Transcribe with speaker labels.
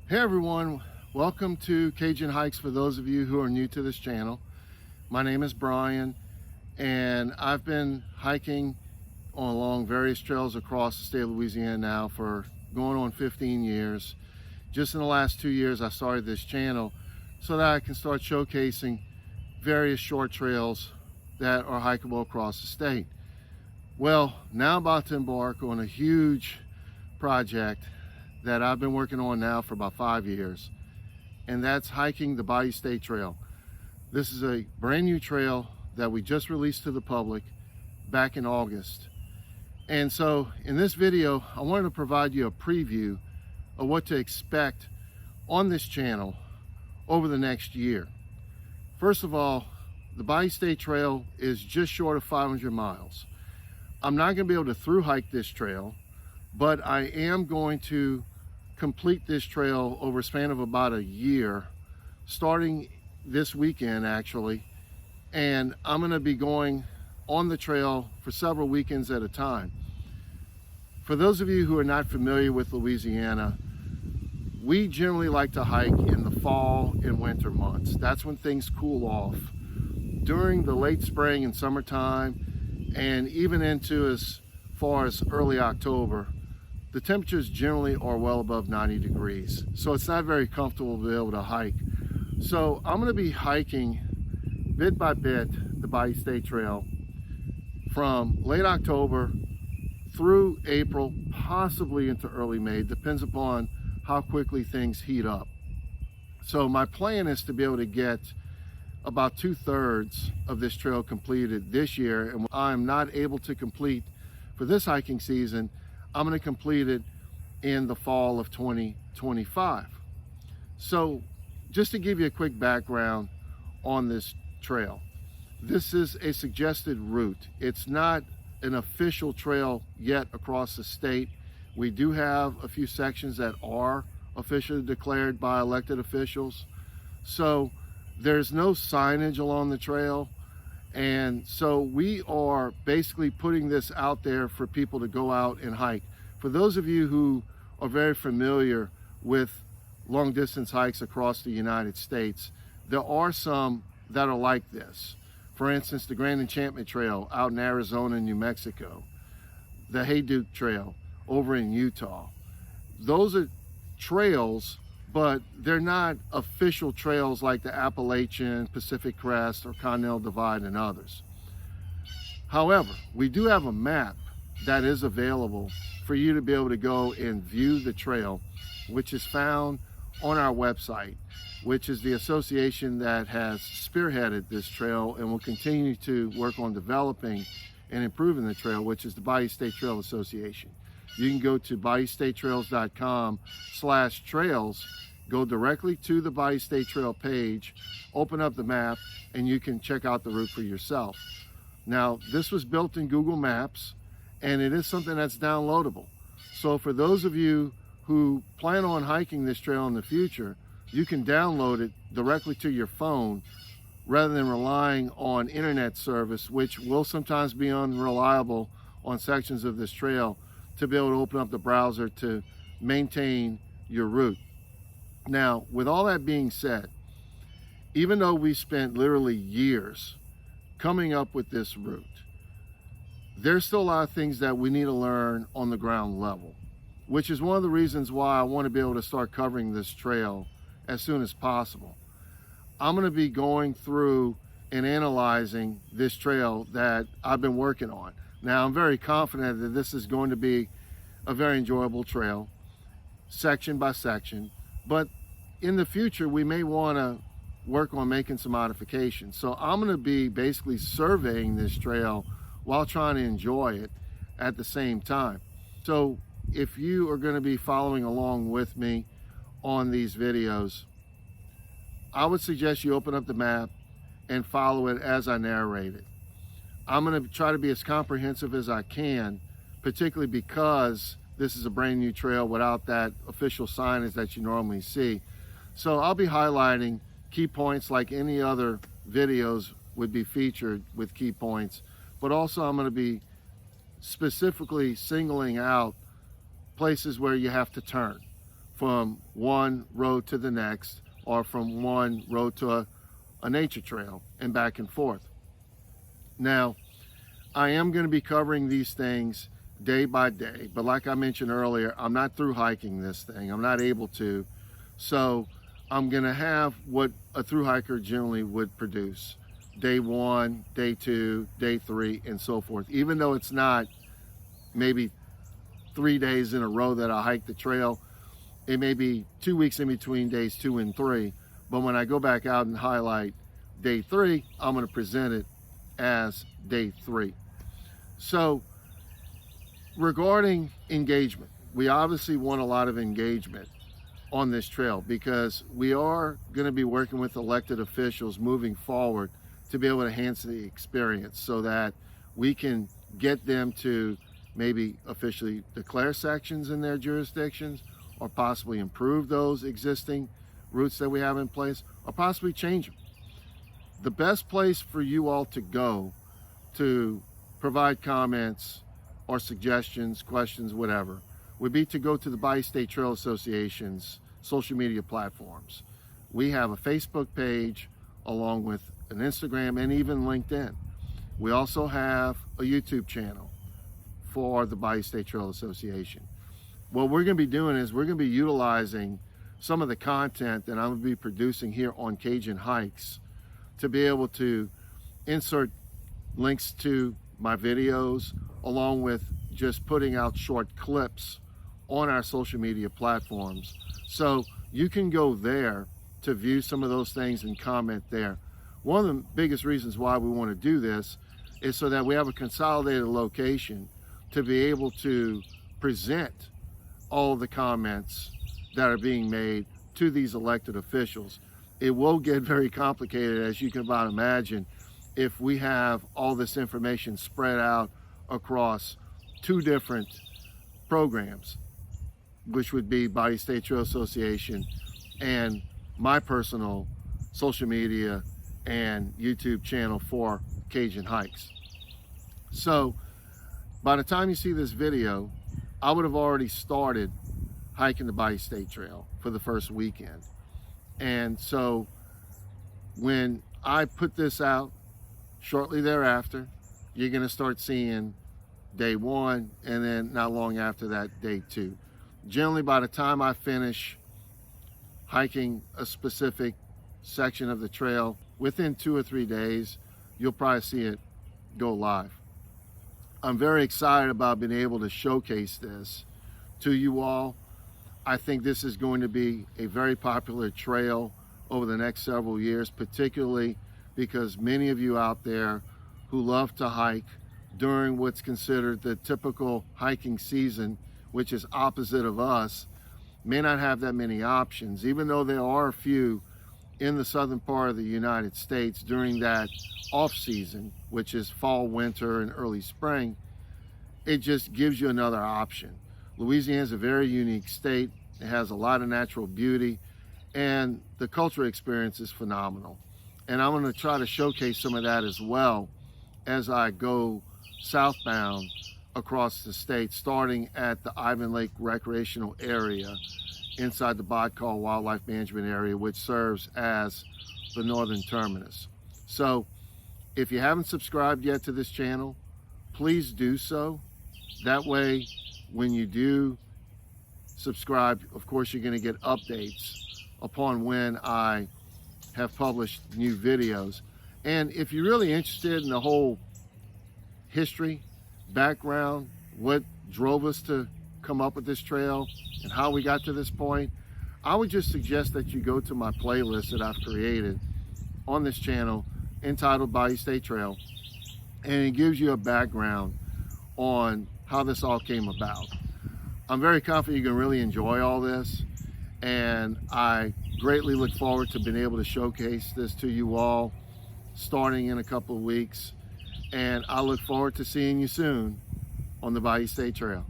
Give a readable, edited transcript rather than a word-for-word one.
Speaker 1: Hey everyone, welcome to Cajun Hikes for those of you who are new to this channel. My name is Brian and I've been hiking along various trails across the state of Louisiana now for going on 15 years. Just in the last 2 years I started this channel so that I can start showcasing various short trails that are hikeable across the state. Well, now I'm about to embark on a huge project that I've been working on now for about 5 years, and that's hiking the Bayou State Trail. This is a brand new trail that we just released to the public back in August. And so in this video, I wanted to provide you a preview of what to expect on this channel over the next year. First of all, the Bayou State Trail is just short of 500 miles. I'm not going to be able to through hike this trail, but I am going to complete this trail over a span of about a year, starting this weekend actually, and I'm going to be going on the trail for several weekends at a time. For those of you who are not familiar with Louisiana, we generally like to hike in the fall and winter months. That's when things cool off. During the late spring and summertime, and even into as far as early October, the temperatures generally are well above 90 degrees. So it's not very comfortable to be able to hike. So I'm going to be hiking bit by bit the Bayou State Trail from late October through April, possibly into early May, depends upon how quickly things heat up. So my plan is to be able to get about 2/3 of this trail completed this year, and I'm not able to complete for this hiking season, I'm going to complete it in the fall of 2025. So just to give you a quick background on this trail, this is a suggested route. It's not an official trail yet across the state. We do have a few sections that are officially declared by elected officials. So there's no signage along the trail. And so we are basically putting this out there for people to go out and hike. For those of you who are very familiar with long distance hikes across the United States, there are some that are like this. For instance, the Grand Enchantment Trail out in Arizona and New Mexico, the Hayduke Trail over in Utah. Those are trails, but they're not official trails like the Appalachian, Pacific Crest, or Continental Divide and others. However, we do have a map that is available for you to be able to go and view the trail, which is found on our website, which is the association that has spearheaded this trail and will continue to work on developing and improving the trail, which is the Bayou State Trail Association. You can go to bayoustatetrails.com/trails, go directly to the Bayou State Trail page, open up the map, and you can check out the route for yourself. Now, this was built in Google Maps, and it is something that's downloadable. So for those of you who plan on hiking this trail in the future, you can download it directly to your phone rather than relying on internet service, which will sometimes be unreliable on sections of this trail, to be able to open up the browser to maintain your route. Now, with all that being said, even though we spent literally years coming up with this route, there's still a lot of things that we need to learn on the ground level, which is one of the reasons why I want to be able to start covering this trail as soon as possible. I'm going to be going through and analyzing this trail that I've been working on. Now, I'm very confident that this is going to be a very enjoyable trail, section by section, but in the future, we may want to work on making some modifications. So I'm going to be basically surveying this trail while trying to enjoy it at the same time. So if you are going to be following along with me on these videos, I would suggest you open up the map and follow it as I narrate it. I'm going to try to be as comprehensive as I can, particularly because this is a brand new trail without that official signage that you normally see. So I'll be highlighting key points like any other videos would be featured with key points, but also I'm going to be specifically singling out places where you have to turn. from one road to the next, or from one road to a nature trail, and back and forth. Now, I am going to be covering these things day by day, but like I mentioned earlier, I'm not through hiking this thing. I'm not able to. So I'm going to have what a through hiker generally would produce. Day 1, day 2, day 3, and so forth. Even though it's not maybe 3 days in a row that I hike the trail, it may be 2 weeks in between days 2 and 3. But when I go back out and highlight day 3, I'm going to present it as day 3. So regarding engagement, we obviously want a lot of engagement on this trail because we are going to be working with elected officials moving forward to be able to enhance the experience so that we can get them to maybe officially declare sections in their jurisdictions, or possibly improve those existing routes that we have in place, or possibly change them. The best place for you all to go to provide comments or suggestions, questions, whatever, would be to go to the Bayou State Trail Association's social media platforms. We have a Facebook page along with an Instagram and even LinkedIn. We also have a YouTube channel for the Bayou State Trail Association. What we're going to be doing is we're going to be utilizing some of the content that I'm going to be producing here on Cajun Hikes to be able to insert links to my videos, along with just putting out short clips on our social media platforms. So you can go there to view some of those things and comment there. One of the biggest reasons why we want to do this is so that we have a consolidated location to be able to present all of the comments that are being made to these elected officials. It will get very complicated, as you can about imagine, if we have all this information spread out across 2 different programs, which would be Bayou State Trail Association and my personal social media and YouTube channel for Cajun Hikes. So by the time you see this video, I would have already started hiking the Bayou State Trail for the first weekend. And so when I put this out shortly thereafter, you're going to start seeing day 1, and then not long after that, day 2. Generally, by the time I finish hiking a specific section of the trail, within 2 or 3 days, you'll probably see it go live. I'm very excited about being able to showcase this to you all. I think this is going to be a very popular trail over the next several years, particularly because many of you out there who love to hike during what's considered the typical hiking season, which is opposite of us, may not have that many options, even though there are a few in the southern part of the United States during that off season, which is fall, winter, and early spring. It just gives you another option. Louisiana is a very unique state. It has a lot of natural beauty, and the cultural experience is phenomenal. And I'm going to try to showcase some of that as well as I go southbound across the state, starting at the Ivan Lake Recreational Area inside the Bodcall Wildlife Management Area, which serves as the northern terminus. So if you haven't subscribed yet to this channel, please do so. That way, when you do subscribe, of course, you're going to get updates upon when I have published new videos. And if you're really interested in the whole history, background, what drove us to come up with this trail and how we got to this point, I would just suggest that you go to my playlist that I've created on this channel entitled Bayou State Trail, and it gives you a background on how this all came about. I'm very confident you can really enjoy all this, and I greatly look forward to being able to showcase this to you all starting in a couple of weeks, and I look forward to seeing you soon on the Bayou State Trail.